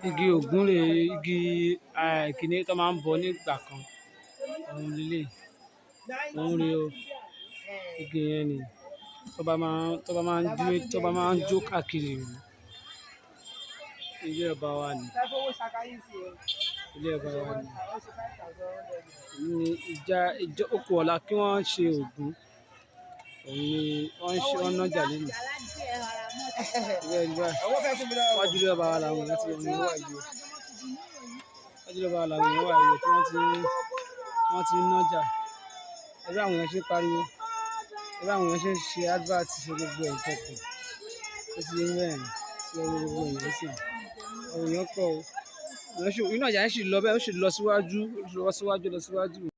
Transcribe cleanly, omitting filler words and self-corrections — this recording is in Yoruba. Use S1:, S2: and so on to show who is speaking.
S1: Igi ògún rè, igi kìíní tó máa ń bọ nígbà kan. Òun lílé, òun rè o. Igi yẹn ni tó bá máa ń jó káàkiri. Ilé ọba wa ni. Ilé ọba wa ni. Oko ọ̀la kí wọ́n ṣe ògún. Òun ni wọ́n nájà lẹ́nu. Wájú ilé ọba wa làwọn èèyàn ti wà yìí. Wájú ilé ọba wa làwọn èèyàn wà yìí tí wọ́n ti ń nájà. Ẹgbẹ́ àwọn èèyàn ṣe ń pariwo. Ẹgbẹ́ àwọn èèyàn ṣe ń ṣe advert ṣe gbogbo ẹ̀ kọ̀ọ̀kan. Ó ti yé bẹ́ẹ̀ ni. Gbogbo èèyàn sì. Àwọn èèyàn pọ̀ o. Iná ìjà yẹn sì lọ bẹ́ẹ̀, ó sì lọ síwájú.